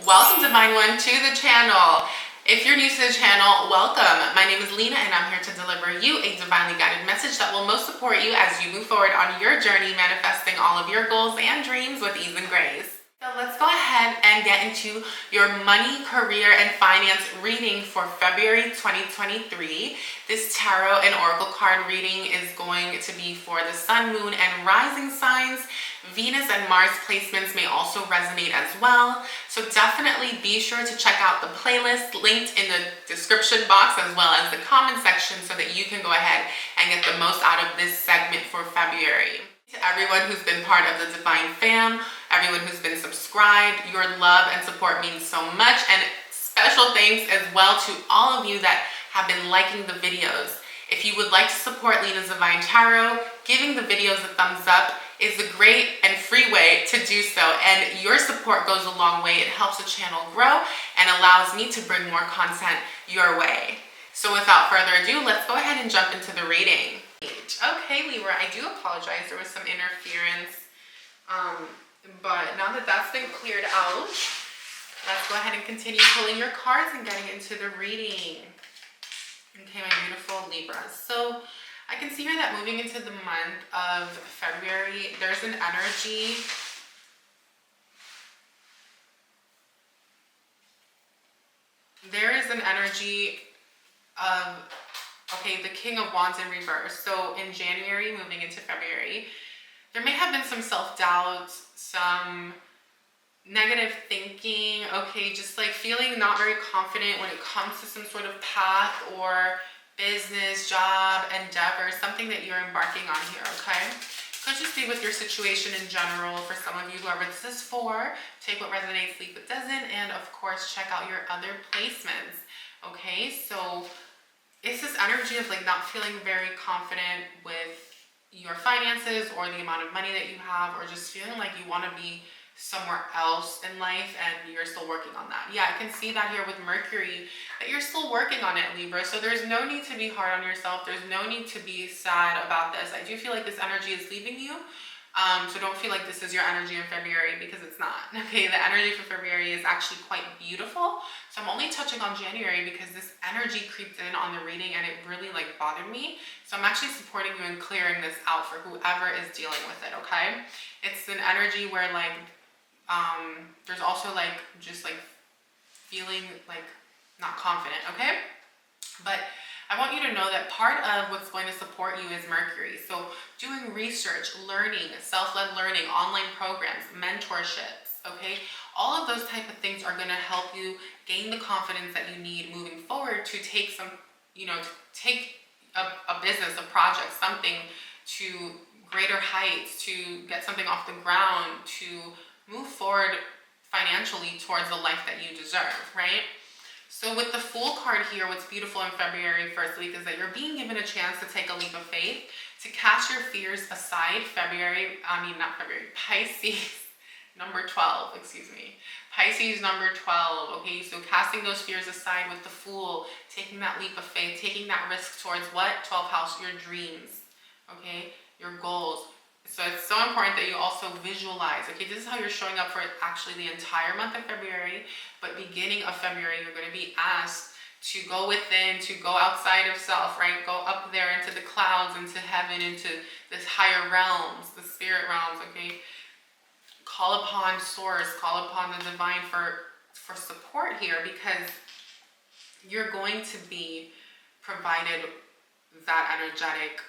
Welcome, Divine One, to the channel. If you're new to the channel, welcome. My name is Lena and I'm here to deliver you a divinely guided message that will most support you as you move forward on your journey manifesting all of your goals and dreams with ease and grace. So let's go ahead and get into your money, career, and finance reading for February 2023. This tarot and oracle card reading is going to be for the sun, moon, and rising signs. Venus and Mars placements may also resonate as well. So definitely be sure to check out the playlist linked in the description box as well as the comment section so that you can go ahead and get the most out of this segment for February. To everyone who's been part of the Divine Fam, everyone who's been subscribed, your love and support means so much. And special thanks as well to all of you that have been liking the videos. If you would like to support Lena's Divine Tarot, giving the videos a thumbs up is a great and free way to do so. And your support goes a long way. It helps the channel grow and allows me to bring more content your way. So without further ado, let's go ahead and jump into the reading. Okay, Libra, I do apologize. There was some interference. But now that that's been cleared out, let's go ahead and continue pulling your cards and getting into the reading. Okay, my beautiful Libra. So I can see here that moving into the month of February, there's an energy of, okay, the King of Wands in reverse. So in January, moving into February, there may have been some self-doubt, some negative thinking, okay, just like feeling not very confident when it comes to some sort of path or business, job, endeavor, something that you're embarking on here, okay? Could just be with your situation in general. For some of you, whoever this is for, take what resonates, leave what doesn't, and of course, check out your other placements, okay? So it's this energy of like not feeling very confident with your finances or the amount of money that you have, or just feeling like you want to be somewhere else in life and you're still working on that. Yeah, I can see that here with Mercury, that you're still working on it, Libra. So there's no need to be hard on yourself. There's no need to be sad about this. I do feel like this energy is leaving you. So don't feel like this is your energy in February, because it's not. Okay, the energy for February is actually quite beautiful. So I'm only touching on January because this energy creeped in on the reading and it really like bothered me. So I'm actually supporting you in clearing this out for whoever is dealing with it, okay? It's an energy where like, there's also like, just like feeling like not confident, okay? But I want you to know that part of what's going to support you is Mercury. So doing research, learning, self-led learning, online programs, mentorships, okay? All of those type of things are going to help you gain the confidence that you need moving forward to take some, you know, to take a business, a project, something to greater heights, to get something off the ground, to move forward financially towards the life that you deserve, right? So with the Fool card here, what's beautiful in February first week is that you're being given a chance to take a leap of faith, to cast your fears aside. Pisces number 12, excuse me. Pisces number 12, okay? So casting those fears aside with the Fool, taking that leap of faith, taking that risk towards what? 12th house, your dreams, okay? Your goals. So it's so important that you also visualize, okay? This is how you're showing up for actually the entire month of February, but beginning of February, you're going to be asked to go within, to go outside of self, right? Go up there into the clouds, into heaven, into this higher realms, the spirit realms, okay? Call upon source, call upon the divine for support here, because you're going to be provided that energetic,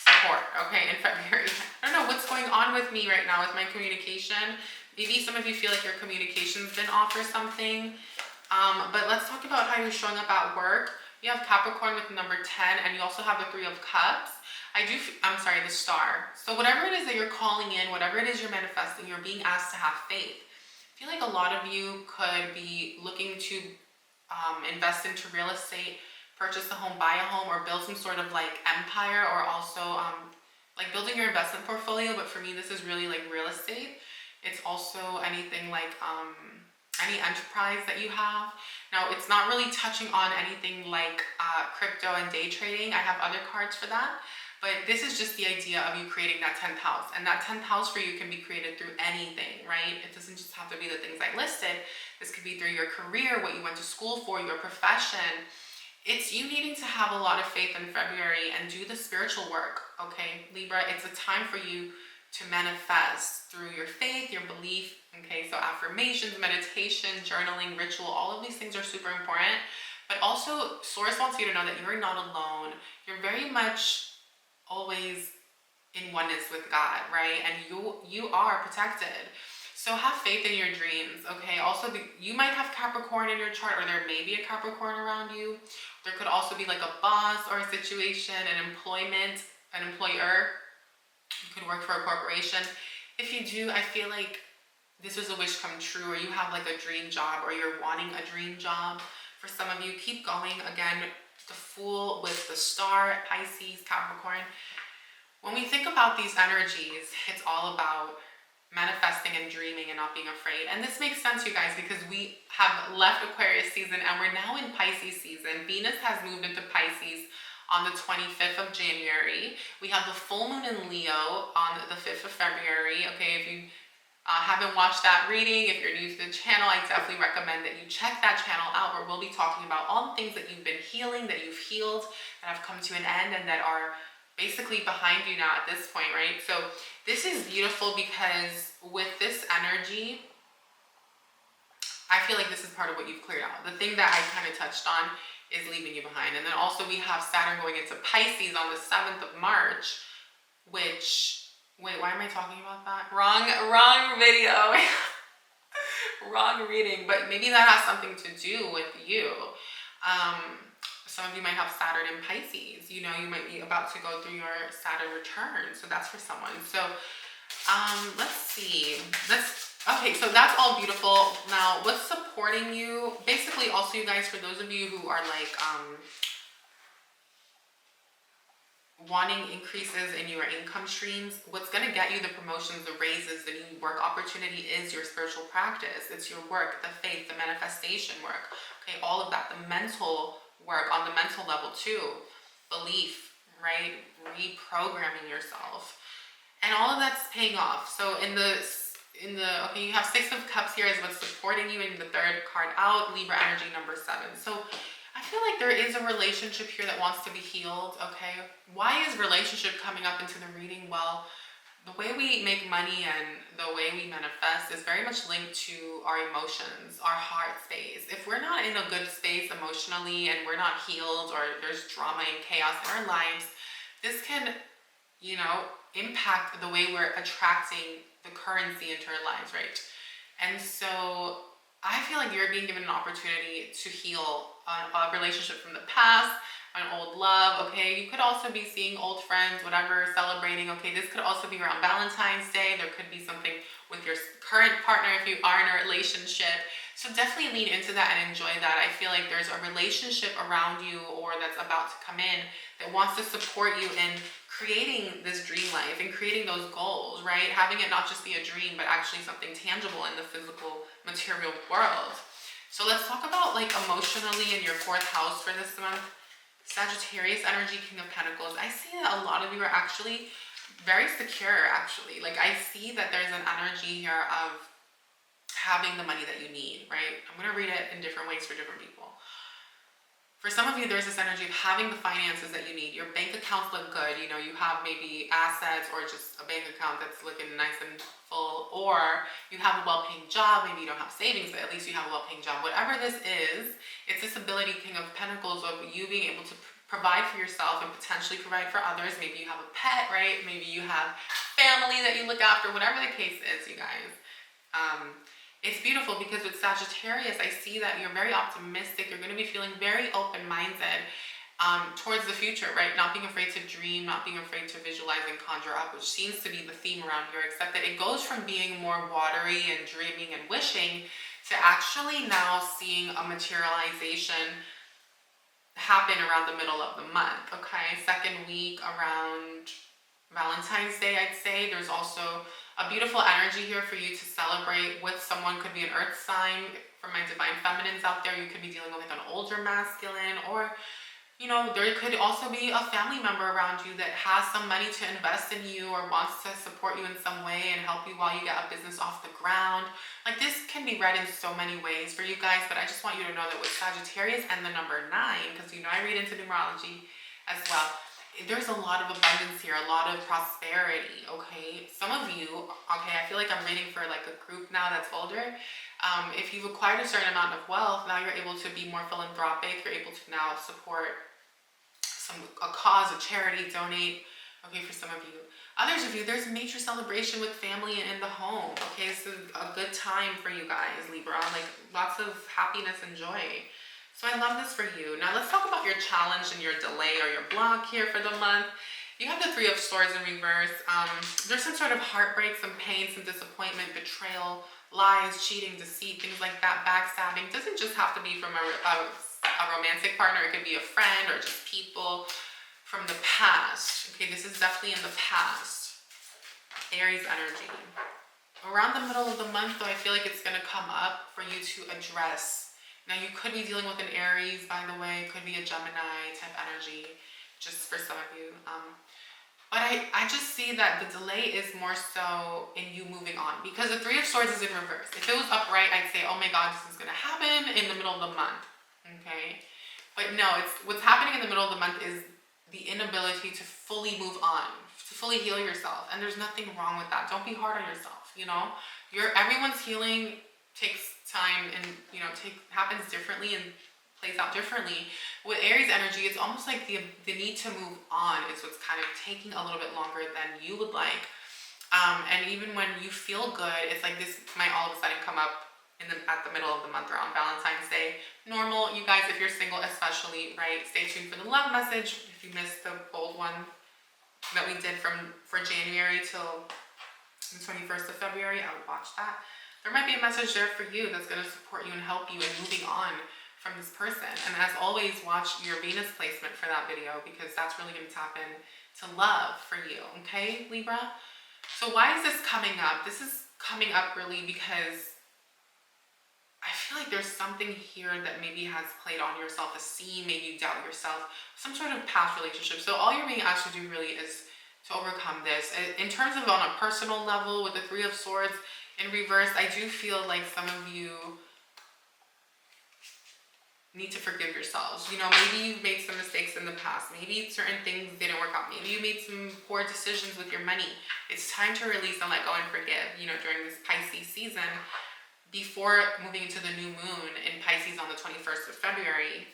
support, okay, in February. I don't know what's going on with me right now with my communication. Maybe some of you feel like your communication's been off or something. But let's talk about how you're showing up at work. You have Capricorn with number 10, and you also have the 3 of Cups. The Star. So whatever it is that you're calling in, whatever it is you're manifesting, you're being asked to have faith. I feel like a lot of you could be looking to invest into real estate, purchase a home, buy a home, or build some sort of like empire, or also like building your investment portfolio. But for me, this is really like real estate. It's also anything like any enterprise that you have. Now, it's not really touching on anything like crypto and day trading. I have other cards for that. But this is just the idea of you creating that 10th house. And that 10th house for you can be created through anything, right? It doesn't just have to be the things I listed. This could be through your career, what you went to school for, your profession. It's you needing to have a lot of faith in February and do the spiritual work, okay? Libra, it's a time for you to manifest through your faith, your belief, okay? So affirmations, meditation, journaling, ritual, all of these things are super important. But also, Source wants you to know that you're not alone. You're very much always in oneness with God, right? And you are protected. So have faith in your dreams, okay? Also, you might have Capricorn in your chart, or there may be a Capricorn around you. There could also be like a boss or a situation, an employment, an employer. You could work for a corporation. If you do, I feel like this is a wish come true, or you have like a dream job, or you're wanting a dream job. For some of you, keep going. Again, the Fool with the Star, Pisces, Capricorn. When we think about these energies, it's all about manifesting and dreaming and not being afraid. And this makes sense, you guys, because we have left Aquarius season and we're now in Pisces season. Venus has moved into Pisces on the 25th of January. We have the full moon in Leo on the 5th of February. Okay, if you haven't watched that reading, if you're new to the channel, I definitely recommend that you check that channel out, where we'll be talking about all the things that you've been healing, that you've healed, that have come to an end, and that are basically behind you now at this point, right? So this is beautiful because with this energy, I feel like this is part of what you've cleared out. The thing that I kind of touched on is leaving you behind. And then also we have Saturn going into Pisces on the 7th of March, which, wait, why am I talking about that? Wrong video. Wrong reading, but maybe that has something to do with you. Some of you might have Saturn in Pisces. You know, you might be about to go through your Saturn return. So that's for someone. So let's see. Okay, so that's all beautiful. Now, what's supporting you? Basically, also, you guys, for those of you who are like wanting increases in your income streams, what's going to get you the promotions, the raises, the new work opportunity is your spiritual practice. It's your work, the faith, the manifestation work. Okay, all of that, the mental work on the mental level too, belief, right? Reprogramming yourself, and all of that's paying off. So in the okay, you have 6 of Cups here is what's supporting you in the 3rd card out, Libra energy number 7. So I feel like there is a relationship here that wants to be healed. Okay, why is relationship coming up into the reading? Well, the way we make money and the way we manifest is very much linked to our emotions, our heart space. If we're not in a good space emotionally and we're not healed, or there's drama and chaos in our lives, this can, you know, impact the way we're attracting the currency into our lives, right? And so I feel like you're being given an opportunity to heal a relationship from the past, an old love, okay? You could also be seeing old friends, whatever, celebrating, okay? This could also be around Valentine's Day. There could be something with your current partner if you are in a relationship. So definitely lean into that and enjoy that. I feel like there's a relationship around you or that's about to come in that wants to support you in creating this dream life and creating those goals, right? Having it not just be a dream, but actually something tangible in the physical material world. So let's talk about like emotionally in your 4th house for this month. Sagittarius energy, King of Pentacles. I see that a lot of you are actually very secure, actually. Like I see that there's an energy here of having the money that you need, right? I'm going to read it in different ways for different people. For some of you, there's this energy of having the finances that you need. Your bank accounts look good. You know, you have maybe assets or just a bank account that's looking nice and full, or you have a well-paying job. Maybe you don't have savings, but at least you have a well-paying job. Whatever this is, it's this ability, King of Pentacles, of you being able to provide for yourself and potentially provide for others. Maybe you have a pet, right? Maybe you have family that you look after, whatever the case is, you guys. It's beautiful because with Sagittarius, I see that you're very optimistic. You're going to be feeling very open-minded towards the future, right? Not being afraid to dream, not being afraid to visualize and conjure up, which seems to be the theme around here, except that it goes from being more watery and dreaming and wishing to actually now seeing a materialization happen around the middle of the month, okay? 2nd week around Valentine's Day, I'd say. There's also a beautiful energy here for you to celebrate with someone. Could be an earth sign. For my divine feminines out there, you could be dealing with an older masculine, or You know, there could also be a family member around you that has some money to invest in you or wants to support you in some way and help you while you get a business off the ground. Like, this can be read in so many ways for you guys, but I just want you to know that with Sagittarius and the number 9, because you know I read into numerology as well, there's a lot of abundance here, a lot of prosperity, okay? Some of you, okay, I feel like I'm reading for like a group now that's older. If you've acquired a certain amount of wealth, now you're able to be more philanthropic. You're able to now support a cause, a charity, donate, okay, for some of you. Others of you, there's major celebration with family and in the home, okay? This is a good time for you guys, Libra, like lots of happiness and joy. So I love this for you. Now let's talk about your challenge and your delay or your block here for the month. You have the 3 of Swords in reverse. There's some sort of heartbreak, some pain, some disappointment, betrayal, lies, cheating, deceit, things like that, backstabbing. Doesn't just have to be from a romantic partner. It could be a friend or just people from the past. Okay, this is definitely in the past. Aries energy. Around the middle of the month, though, I feel like it's going to come up for you to address. Now, you could be dealing with an Aries, by the way. It could be a Gemini type energy, just for some of you. But I just see that the delay is more so in you moving on, because the 3 of Swords is in reverse. If it was upright, I'd say, oh my God, this is going to happen in the middle of the month. Okay? But no, it's what's happening in the middle of the month is the inability to fully move on, to fully heal yourself. And there's nothing wrong with that. Don't be hard on yourself, you know? Everyone's healing takes time and, you know, happens differently and plays out differently. With Aries energy, it's almost like the need to move on is what's kind of taking a little bit longer than you would like. And even when you feel good, it's like this might all of a sudden come up at the middle of the month around Valentine's Day. Normal, you guys, if you're single especially, right? Stay tuned for the love message. If you missed the old one that we did for January till the 21st of February, I would watch that. There might be a message there for you that's going to support you and help you in moving on from this person. And as always, watch your Venus placement for that video, because that's really going to tap in to love for you, okay, Libra? So why is this coming up? This is coming up really because I feel like there's something here that maybe has played on your self-esteem, maybe you doubt yourself, some sort of past relationship. So all you're being asked to do really is to overcome this. In terms of on a personal level, with the 3 of Swords in reverse, I do feel like some of you need to forgive yourselves. You know, maybe you've made some mistakes in the past. Maybe certain things didn't work out. Maybe you made some poor decisions with your money. It's time to release and let go and forgive, you know, during this Pisces season, before moving into the new moon in Pisces on the 21st of February,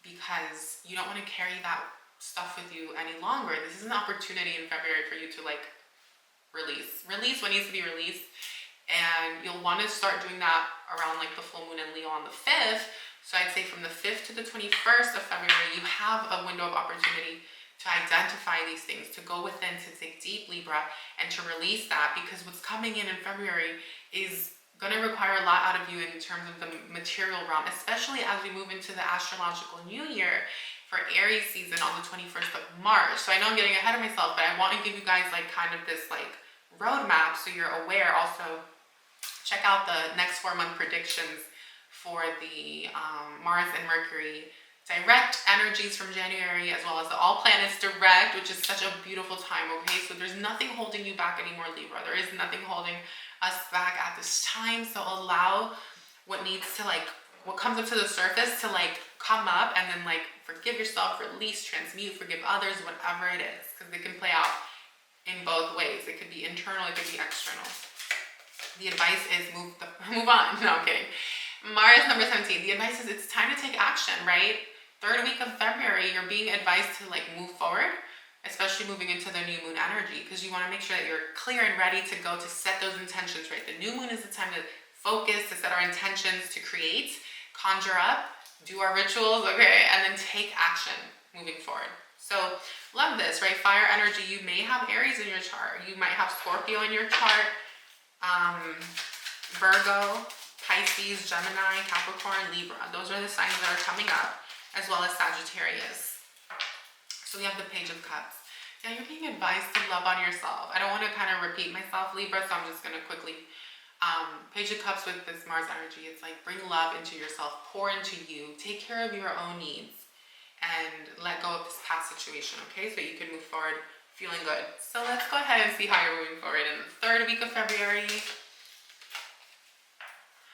because you don't want to carry that stuff with you any longer. This is an opportunity in February for you to like release what needs to be released. And you'll want to start doing that around like the full moon in Leo on the 5th. So I'd say from the 5th to the 21st of February, you have a window of opportunity to identify these things, to go within, to dig deep, Libra, and to release that, because what's coming in February is going to require a lot out of you in terms of the material realm, especially as we move into the astrological new year for Aries season on the 21st of March. So I know I'm getting ahead of myself, but I want to give you guys like kind of this like roadmap so you're aware. Also, check out the next 4-month predictions for the Mars and Mercury direct energies from January, as well as the all planets direct, which is such a beautiful time, okay? So there's nothing holding you back anymore, Libra. There is nothing holding us back at this time. So allow what needs to like, what comes up to the surface to like come up, and then like forgive yourself, release, transmute, forgive others, whatever it is, because it can play out in both ways. It could be internal, it could be external. The advice is move on. No, I'm kidding. Mars number 17. The advice is it's time to take action, right? 3rd week of February, you're being advised to like move forward, especially moving into the new moon energy, because you want to make sure that you're clear and ready to go, to set those intentions, right? The new moon is the time to focus, to set our intentions, to create, conjure up, do our rituals, okay? And then take action moving forward. So love this, right? Fire energy. You may have Aries in your chart. You might have Scorpio in your chart. Virgo, Pisces, Gemini, Capricorn, Libra. Those are the signs that are coming up, as well as Sagittarius. So we have the Page of Cups. Yeah, you're being advised to love on yourself. I don't want to kind of repeat myself, Libra, so I'm just going to quickly. Page of Cups with this Mars energy, it's like bring love into yourself, pour into you, take care of your own needs, and let go of this past situation, okay? So you can move forward feeling good. So let's go ahead and see how you're moving forward in the third week of February.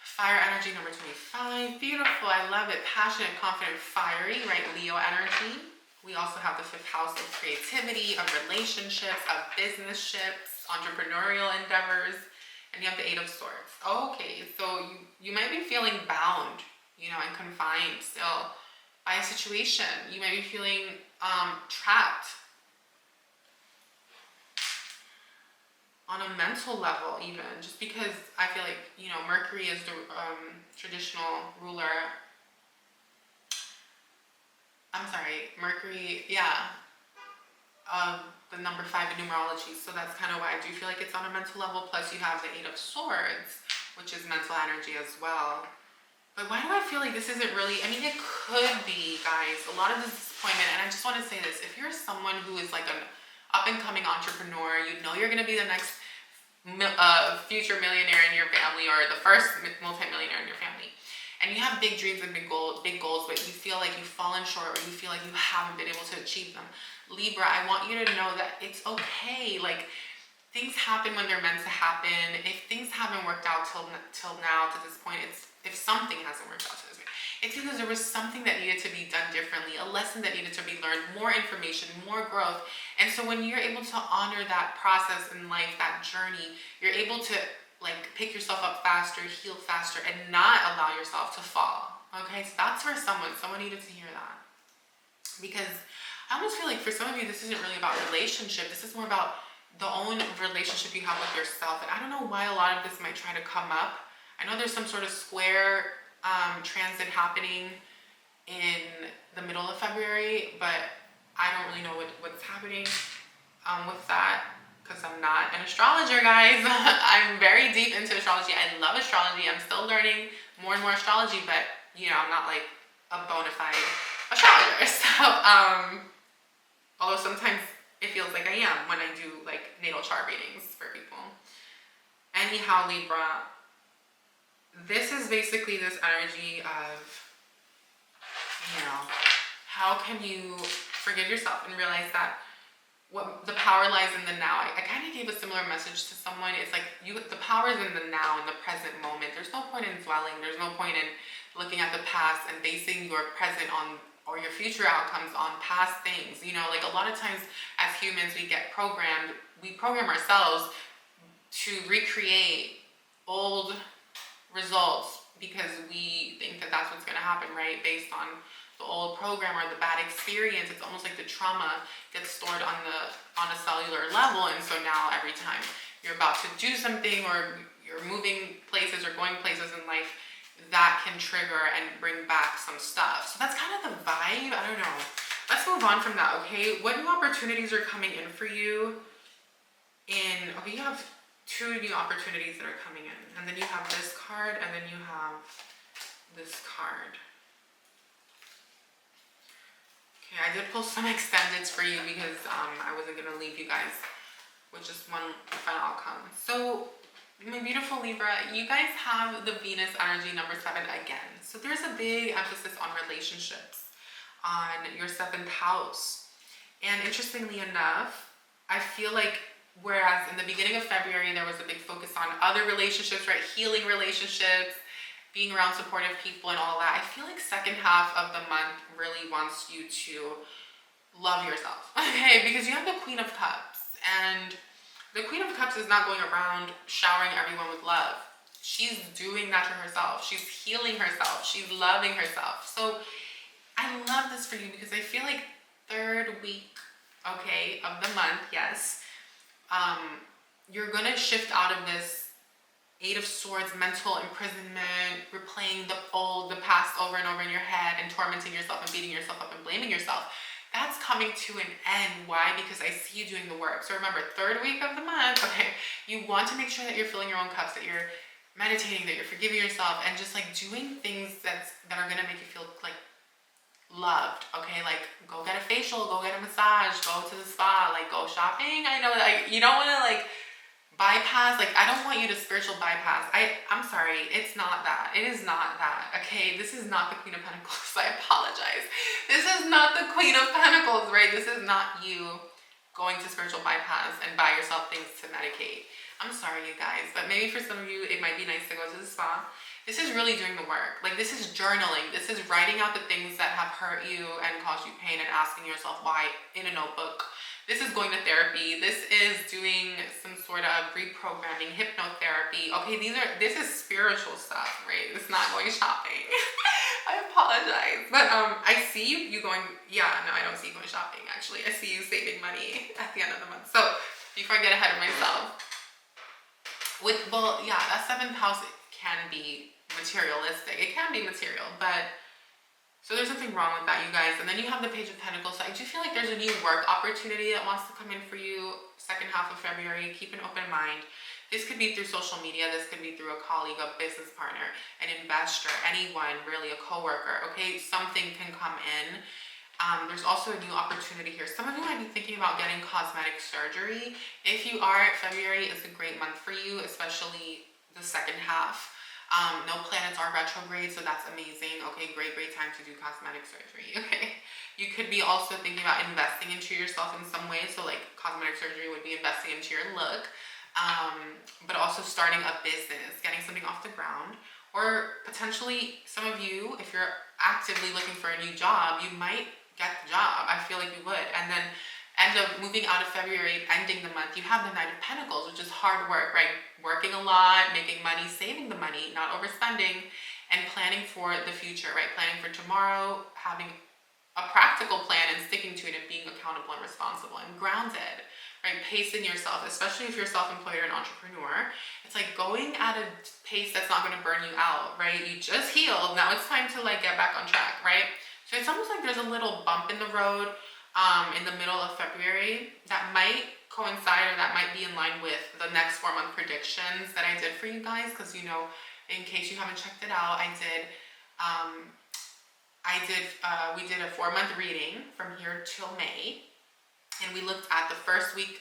Fire energy number 25. Beautiful. I love it. Passionate, confident, fiery, right? Leo energy. We also have the 5th house of creativity, of relationships, of business-ships, entrepreneurial endeavors. And you have the 8 of swords. Okay, so you might be feeling bound, and confined still by a situation. You might be feeling trapped on a mental level, even, just because I feel like, Mercury is the traditional ruler. I'm sorry, Mercury, yeah, of the number 5 in numerology. So that's kind of why I do feel like it's on a mental level. Plus you have the 8 of swords, which is mental energy as well. But why do I feel like this isn't really, it could be, guys, a lot of disappointment. And I just want to say this, if you're someone who is like an up-and-coming entrepreneur, you're going to be the next future millionaire in your family, or the first multimillionaire in your family, and you have big dreams and big goals, but you feel like you've fallen short, or you feel like you haven't been able to achieve them, Libra, I want you to know that it's okay. Like, things happen when they're meant to happen. If things haven't worked out till now, to this point, if something hasn't worked out to this point, it's because there was something that needed to be done differently, a lesson that needed to be learned, more information, more growth. And so when you're able to honor that process in life, that journey, you're able to pick yourself up faster, heal faster, and not allow yourself to fall. Okay, so that's for someone needed to hear that. Because I almost feel like for some of you, this isn't really about relationship. This is more about the own relationship you have with yourself. And I don't know why a lot of this might try to come up. I know there's some sort of square transit happening in the middle of February, but I don't really know what's happening with that, because I'm not an astrologer, guys. I'm very deep into astrology. I love astrology. I'm still learning more and more astrology, but I'm not like a bona fide astrologer. So although sometimes it feels like I am when I do like natal chart readings for people. Anyhow, Libra, this is basically this energy of, how can you forgive yourself and realize that the power lies in the now. I kind of gave a similar message to someone. It's like the power is in the now, in the present moment. There's no point in dwelling. There's no point in looking at the past and basing your present on, or your future outcomes on past things. Like a lot of times as humans, we program ourselves to recreate old results because we think that that's what's going to happen, right? Based on the old program or the bad experience. It's almost like the trauma gets stored on a cellular level, and so now every time you're about to do something, or you're moving places or going places in life, that can trigger and bring back some stuff. So that's kind of the vibe. I don't know. Let's move on from that, okay? What new opportunities are coming in for you? Okay, you have 2 new opportunities that are coming in, and then you have this card, and then you have this card. Okay, I did pull some extendeds for you because I wasn't going to leave you guys with just one final outcome. So, my beautiful Libra, you guys have the Venus energy number 7 again. So there's a big emphasis on relationships, on your 7th house. And interestingly enough, I feel like whereas in the beginning of February, there was a big focus on other relationships, right? Healing relationships, being around supportive people and all that. I feel like second half of the month really wants you to love yourself, okay? Because you have the Queen of Cups, and the Queen of Cups is not going around showering everyone with love. She's doing that to herself. She's healing herself. She's loving herself. So I love this for you because I feel like third week, okay, of the month, yes, you're gonna shift out of this 8 of Swords, mental imprisonment, replaying the past over and over in your head, and tormenting yourself and beating yourself up and blaming yourself. That's coming to an end. Why? Because I see you doing the work. So remember, third week of the month, okay, you want to make sure that you're filling your own cups, that you're meditating, that you're forgiving yourself, and just like doing things that are gonna make you feel like loved, okay? Like go get a facial, go get a massage, go to the spa, like go shopping. I know, like you don't want to like bypass, like I don't want you to spiritual bypass. I'm sorry, it's not that. It is not that. Okay, this is not the Queen of Pentacles. I apologize. This is not the Queen of Pentacles, right? This is not you going to spiritual bypass and buy yourself things to medicate. I'm sorry, you guys, but maybe for some of you it might be nice to go to the spa. This is really doing the work. Like, this is journaling. This is writing out the things that have hurt you and caused you pain and asking yourself why in a notebook. This is going to therapy. This is doing some sort of reprogramming, hypnotherapy. Okay, this is spiritual stuff, right? It's not going shopping. I apologize. But I see you going, yeah, no, I don't see you going shopping, actually. I see you saving money at the end of the month. So before I get ahead of myself, well, yeah, that 7th house can be materialistic. It can be material, but so there's nothing wrong with that, you guys. And then you have the Page of Pentacles. So I do feel like there's a new work opportunity that wants to come in for you second half of February. Keep an open mind. This could be through social media. This could be through a colleague, a business partner, an investor, anyone, really, a coworker. Okay, something can come in. There's also a new opportunity here. Some of you might be thinking about getting cosmetic surgery. If you are, February is a great month for you, especially the second half. No planets are retrograde, so that's amazing. Okay, great time to do cosmetic surgery. Okay, you could be also thinking about investing into yourself in some way. So like cosmetic surgery would be investing into your look, but also starting a business, getting something off the ground, or potentially some of you, if you're actively looking for a new job, you might get the job. I feel like you would. And then end up moving out of February, ending the month, you have the Knight of Pentacles, which is hard work, right? Working a lot, making money, saving the money, not overspending, and planning for the future, right? Planning for tomorrow, having a practical plan and sticking to it and being accountable and responsible and grounded, right? Pacing yourself, especially if you're self-employed or an entrepreneur. It's like going at a pace that's not going to burn you out, right? You just healed. Now it's time to like get back on track, right? So it's almost like there's a little bump in the road in the middle of February that might coincide or that might be in line with the next 4-month predictions that I did for you guys. Because, you know, in case you haven't checked it out, we did a 4-month reading from here till May, and we looked at the first week,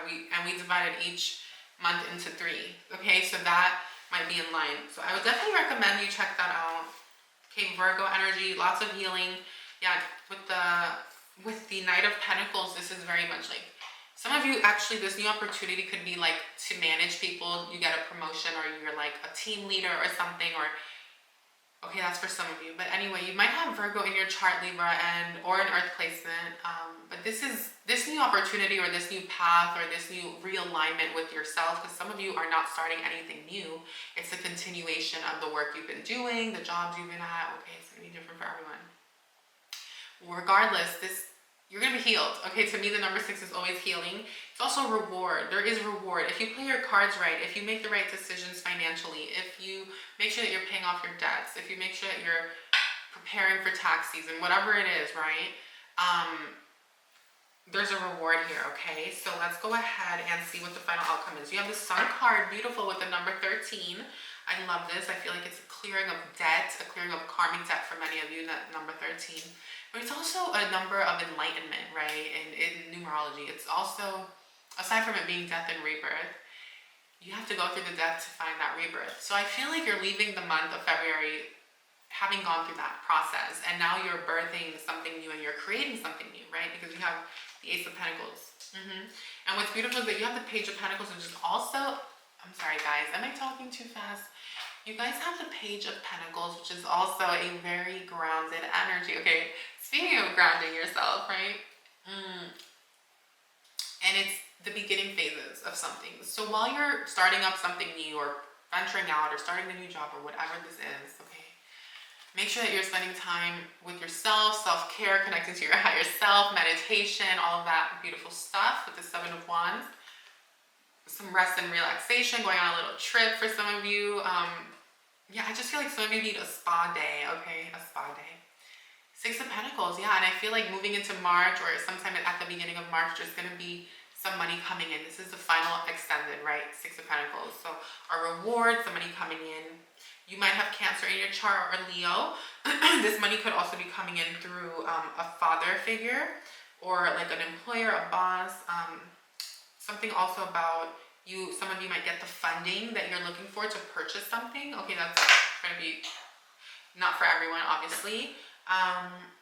we divided each month into 3. Okay, so that might be in line. So I would definitely recommend you check that out. Okay, Virgo energy, lots of healing. Yeah, with the Knight of Pentacles, this is very much like, some of you actually, this new opportunity could be like to manage people. You get a promotion, or you're like a team leader or something, or okay, that's for some of you. But anyway, you might have Virgo in your chart, Libra, or an Earth placement. But this new opportunity, or this new path, or this new realignment with yourself, because some of you are not starting anything new. It's a continuation of the work you've been doing, the jobs you've been at. Okay, it's gonna be different for everyone. Regardless, you're gonna be healed. Okay, to me the number 6 is always healing. It's also reward. There is reward if you play your cards right, if you make the right decisions financially, if you make sure that you're paying off your debts, if you make sure that you're preparing for tax season, whatever it is, right? There's a reward here. Okay, so let's go ahead and see what the final outcome is. You have the Sun card, beautiful, with the number 13. I love this. I feel like it's a clearing of debt, a clearing of karmic debt for many of you, that number 13. But it's also a number of enlightenment, right? In numerology, it's also, aside from it being death and rebirth, you have to go through the death to find that rebirth. So I feel like you're leaving the month of February having gone through that process, and now you're birthing something new and you're creating something new, right? Because you have the Ace of Pentacles. And what's beautiful is that you have the Page of Pentacles, which is also, I'm sorry guys, am I talking too fast? You guys have the Page of Pentacles, which is also a very grounded energy. Okay, speaking of grounding yourself, right? And it's the beginning phases of something. So while you're starting up something new, or venturing out, or starting a new job, or whatever this is, okay, make sure that you're spending time with yourself, self-care, connecting to your higher self, meditation, all of that beautiful stuff with the 7 of Wands. Some rest and relaxation, going on a little trip for some of you. Yeah, I just feel like some of you need a spa day, okay? A spa day. 6 of Pentacles, yeah, and I feel like moving into March, or sometime at the beginning of March, there's going to be some money coming in. This is the final extended, right? 6 of Pentacles. So a reward, some money coming in. You might have Cancer in your chart, or Leo. This money could also be coming in through a father figure, or like an employer, a boss. Something also about Some of you might get the funding that you're looking for to purchase something. Okay, that's going to be not for everyone, obviously.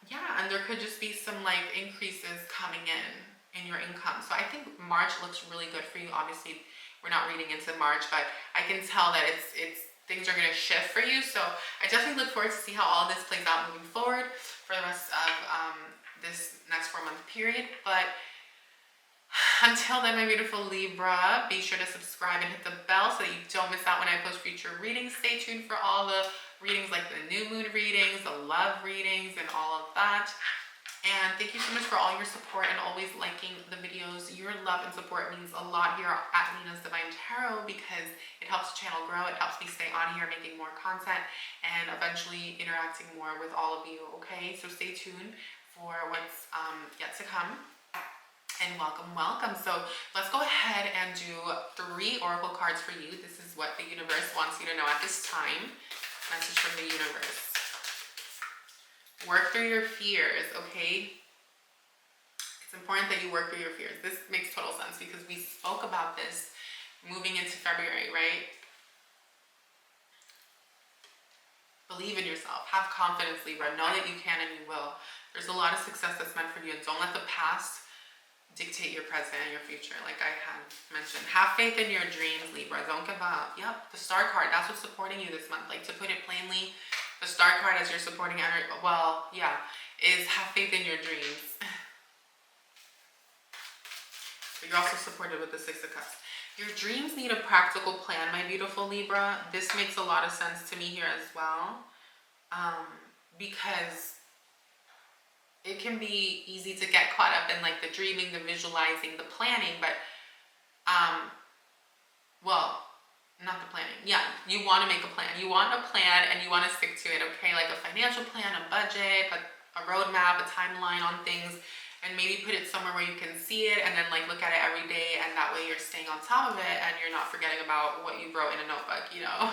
Yeah, and there could just be some like increases coming in your income. So I think March looks really good for you. Obviously, we're not reading into March, but I can tell that it's things are going to shift for you. So I definitely look forward to see how all this plays out moving forward for the rest of this next 4-month period. But until then, my beautiful Libra, be sure to subscribe and hit the bell so that you don't miss out when I post future readings. Stay tuned for all the readings like the new moon readings, the love readings, and all of that. And thank you so much for all your support and always liking the videos. Your love and support means a lot here at Nina's Divine Tarot because it helps the channel grow. It helps me stay on here making more content and eventually interacting more with all of you, okay? So stay tuned for what's yet to come. And welcome. So let's go ahead and do 3 oracle cards for you. This is what the universe wants you to know at this time. Message from the universe. Work through your fears, okay? It's important that you work through your fears. This makes total sense because we spoke about this moving into February, right? Believe in yourself. Have confidence, Libra. Know that you can and you will. There's a lot of success that's meant for you. And don't let the past dictate your present and your future, like I had mentioned. Have faith in your dreams, Libra. Don't give up. Yep, the Star card. That's what's supporting you this month. Like, to put it plainly, the Star card as your supporting energy, well, yeah, is have faith in your dreams. But you're also supported with the 6 of Cups. Your dreams need a practical plan, my beautiful Libra. This makes a lot of sense to me here as well. Because it can be easy to get caught up in like the dreaming, the visualizing, the planning, but well, not the planning. Yeah, you want to make a plan. You want a plan and you want to stick to it, okay? Like a financial plan, a budget, a roadmap, a timeline on things, and maybe put it somewhere where you can see it and then like look at it every day, and that way you're staying on top of it and you're not forgetting about what you wrote in a notebook, you know?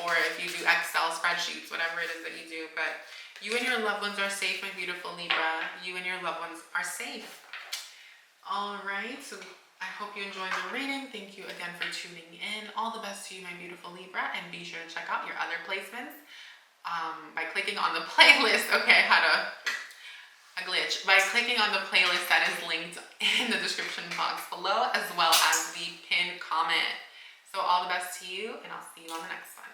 Or if you do Excel spreadsheets, whatever it is that you do. But you and your loved ones are safe, my beautiful Libra. You and your loved ones are safe. All right, so I hope you enjoyed the reading. Thank you again for tuning in. All the best to you, my beautiful Libra, and be sure to check out your other placements by clicking on the playlist. Okay, I had a glitch. By clicking on the playlist that is linked in the description box below, as well as the pinned comment. So all the best to you, and I'll see you on the next one.